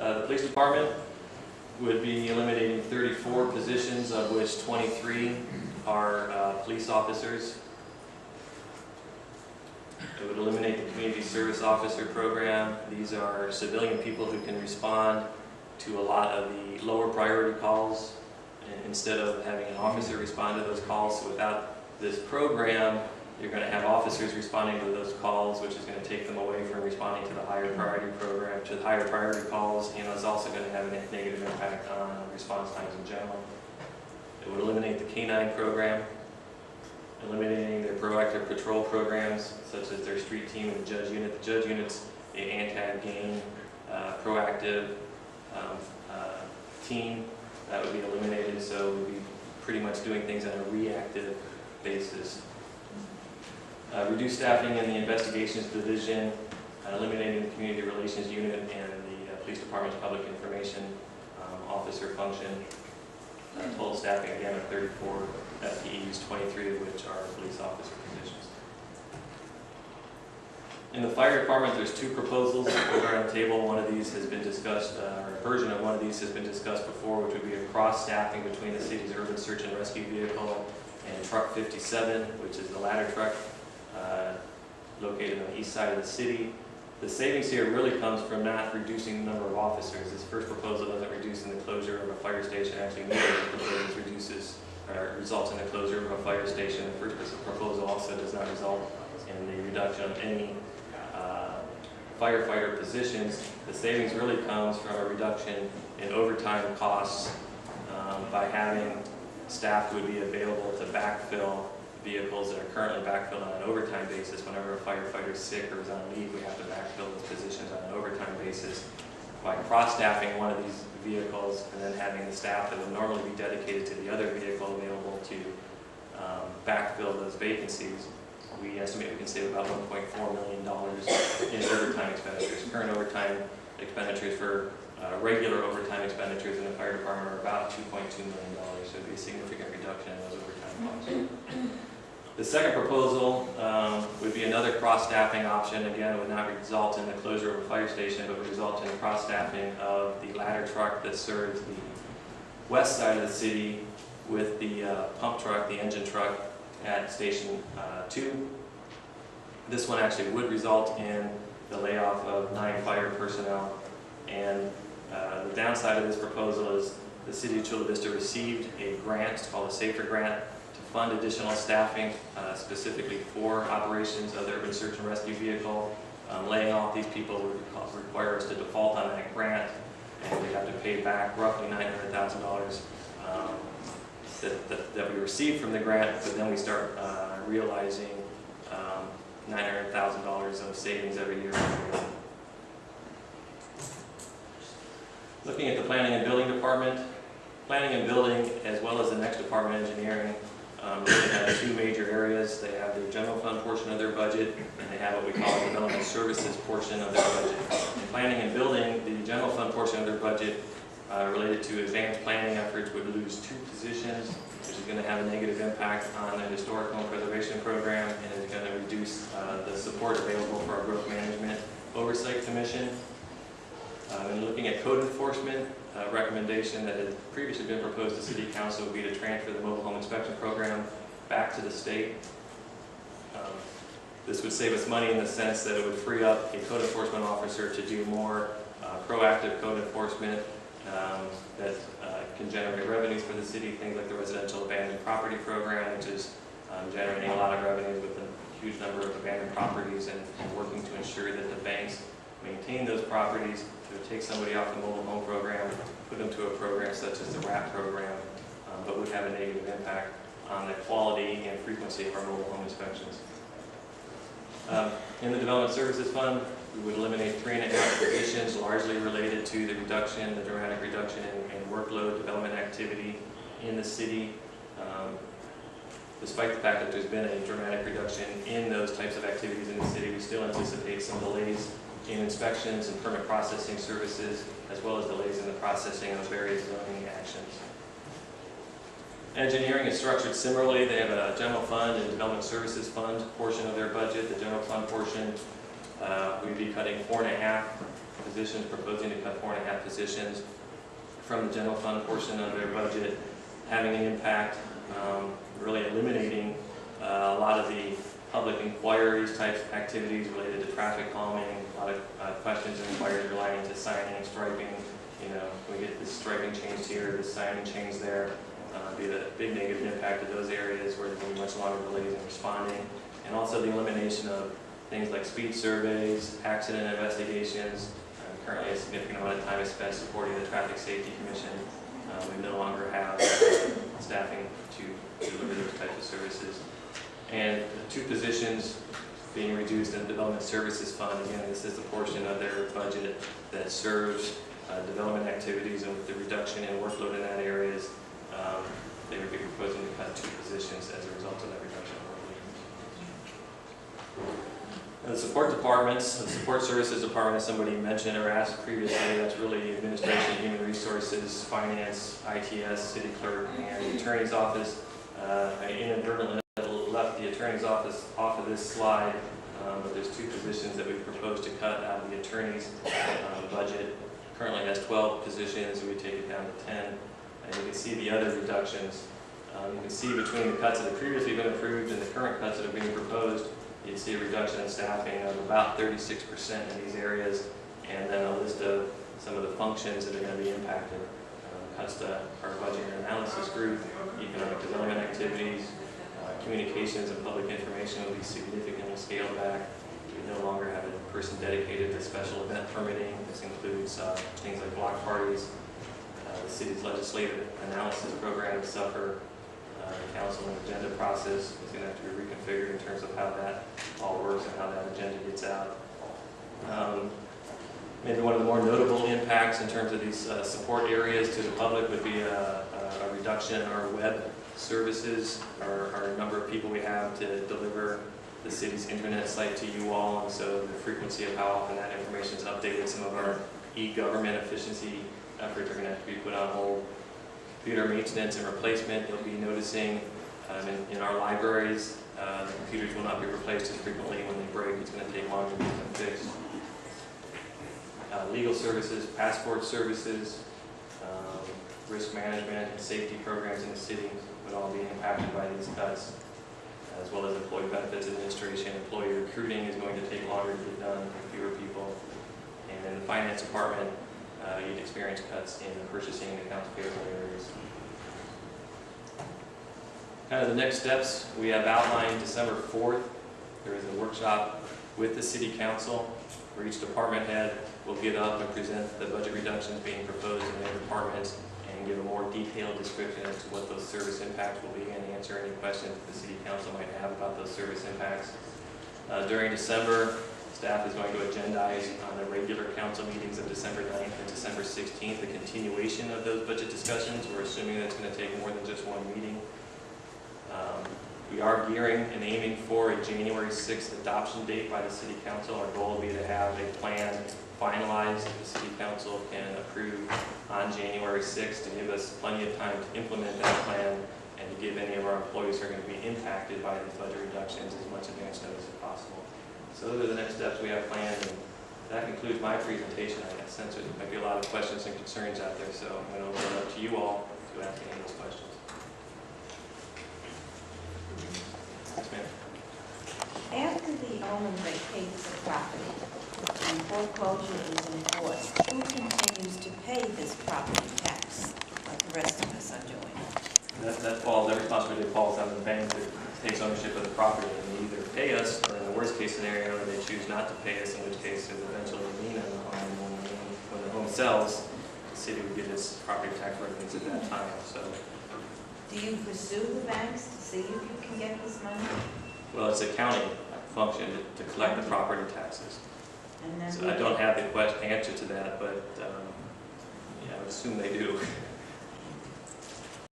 The police department would be eliminating 34 positions, of which 23 are police officers. It would eliminate the community service officer program. These are civilian people who can respond to a lot of the lower priority calls instead of having an officer respond to those calls. So without this program, you're going to have officers responding to those calls, which is going to take them away from responding to the higher priority program, to the higher priority calls, and it's also going to have a negative impact on response times in general. It would eliminate the K-9 program, eliminating their proactive patrol programs, such as their street team and the judge unit. The judge unit's an anti-gang, proactive team that would be eliminated, so we'd be pretty much doing things on a reactive basis. Reduce staffing in the investigations division, eliminating the community relations unit and the police department's public information officer function. Total staffing again of 34 FTEs, 23 of which are police officer positions. In the fire department, there's two proposals that are on the table. One of these has been discussed, or a version of one of these has been discussed before, which would be a cross-staffing between the city's urban search and rescue vehicle and truck 57, which is the ladder truck located on the east side of the city. The savings here really comes from not reducing the number of officers. This first proposal doesn't reduce in the closure of a fire station. Actually, neither of the proposals results in the closure of a fire station. The first proposal also does not result in the reduction of any firefighter positions. The savings really comes from a reduction in overtime costs by having staff who would be available to backfill vehicles that are currently backfilled on an overtime basis. Whenever a firefighter is sick or is on leave, we have to backfill those positions on an overtime basis. By cross-staffing one of these vehicles and then having the staff that would normally be dedicated to the other vehicle available to backfill those vacancies, we estimate we can save about $1.4 million in overtime expenditures. Current overtime expenditures for regular overtime expenditures in the fire department are about $2.2 million, so it would be a significant reduction in those overtime costs. The second proposal would be another cross-staffing option. Again, it would not result in the closure of a fire station, but would result in the cross-staffing of the ladder truck that serves the west side of the city with the pump truck, the engine truck at Station 2. This one actually would result in the layoff of 9 fire personnel. And the downside of this proposal is the City of Chula Vista received a grant, it's called a SAFER grant, fund additional staffing specifically for operations of the urban search and rescue vehicle. Laying off these people would require us to default on that grant, and we'd have to pay back roughly $900,000 that we received from the grant, but then we start realizing $900,000 of savings every year. Looking at the planning and building department, planning and building, as well as the next department, engineering, really have two major areas. They have the general fund portion of their budget, and they have what we call the development services portion of their budget. In planning and building, the general fund portion of their budget related to advanced planning efforts would lose 2 positions, which is going to have a negative impact on the historic home preservation program, and is going to reduce the support available for our growth management oversight commission. And looking at code enforcement, recommendation that had previously been proposed to City Council would be to transfer the mobile home inspection program back to the state. This would save us money in the sense that it would free up a code enforcement officer to do more proactive code enforcement that can generate revenues for the city, things like the residential abandoned property program, which is generating a lot of revenue with a huge number of abandoned properties, and working to ensure that the banks maintain those properties. To take somebody off the mobile home program, put them to a program such as the RAP program, but would have a negative impact on the quality and frequency of our mobile home inspections. In the Development Services Fund, we would eliminate 3.5 positions, largely related to the dramatic reduction in workload development activity in the city. Despite the fact that there's been a dramatic reduction in those types of activities in the city, we still anticipate some delays in inspections and permit processing services, as well as delays in the processing of various zoning actions. Engineering is structured similarly. They have a general fund and development services fund portion of their budget. The general fund portion, we'd be cutting 4.5 positions, proposing to cut 4.5 positions from the general fund portion of their budget, having an impact, really eliminating a lot of the public inquiries type activities related to traffic calming, a lot of questions and inquiries relating to signing, striping. You know, we get this striping changed here, this signing changed there. Be a big negative impact to those areas where there can be much longer delays in responding. And also the elimination of things like speed surveys, accident investigations. Currently a significant amount of time is spent supporting the Traffic Safety Commission. We no longer have staffing to deliver those types of services. And the 2 positions being reduced in the Development Services Fund. Again, this is the portion of their budget that serves development activities, and with the reduction in workload in that areas, they would be proposing to cut 2 positions as a result of that reduction in workload. The support departments, the support services department, as somebody mentioned or asked previously, that's really administration, human resources, finance, ITS, city clerk, and the attorney's office. I inadvertently left the attorney's office off of this slide, but there's 2 positions that we propose to cut out of the attorney's budget. Currently has 12 positions, we take it down to 10. And you can see the other reductions. You can see between the cuts that have previously been approved and the current cuts that are being proposed, you see a reduction in staffing of about 36% in these areas, and then a list of some of the functions that are going to be impacted. Cuts to our budget and analysis group, economic development activities, communications and public information will be significantly scaled back. We no longer have a person dedicated to special event permitting. This includes things like block parties. The city's legislative analysis program will suffer. The council and agenda process is going to have to be reconfigured in terms of how that all works and how that agenda gets out. Maybe one of the more notable impacts in terms of these support areas to the public would be a reduction in our web services, our number of people we have to deliver the city's internet site to you all, and so the frequency of how often that information is updated. Some of our e-government efficiency efforts are going to have to be put on hold. Computer maintenance and replacement, you'll be noticing in our libraries, the computers will not be replaced as frequently. When they break, it's going to take longer to get them fixed. Legal services, passport services, risk management and safety programs in the city would all be impacted by these cuts, as well as employee benefits administration. Employee recruiting is going to take longer to get done with fewer people. And in the finance department, you'd experience cuts in the purchasing and accounts payable areas. Kind of the next steps we have outlined December 4th. There is a workshop with the City Council where each department head will get up and present the budget reductions being proposed in their departments and give a more detailed description as to what those service impacts will be and answer any questions that the City Council might have about those service impacts. During December, staff is going to agendize on the regular council meetings of December 9th and December 16th, the continuation of those budget discussions. We're assuming that's going to take more than just one meeting. We are gearing and aiming for a January 6th adoption date by the City Council. Our goal will be to have a plan finalized that the City Council can approve on January 6th to give us plenty of time to implement that plan and to give any of our employees who are going to be impacted by these budget reductions as much advance notice as possible. So those are the next steps we have planned, and that concludes my presentation. I sense there might be a lot of questions and concerns out there, so I'm going to open it up to you all to ask any of those questions. Yes, ma'am. After the owner vacates the property and foreclosure is enforced, who continues to pay this property tax like the rest of us are doing? That responsibility falls on the bank that takes ownership of the property, and they either pay us, or in the worst case scenario, they choose not to pay us, in which case there's eventually a lien on the home. When the home sells, the city would get its property tax revenues at that time. So, do you pursue the banks to see if you can get this money? well, it's a county function to collect the property taxes. And then So I don't have the answer to that, but yeah, I would assume they do.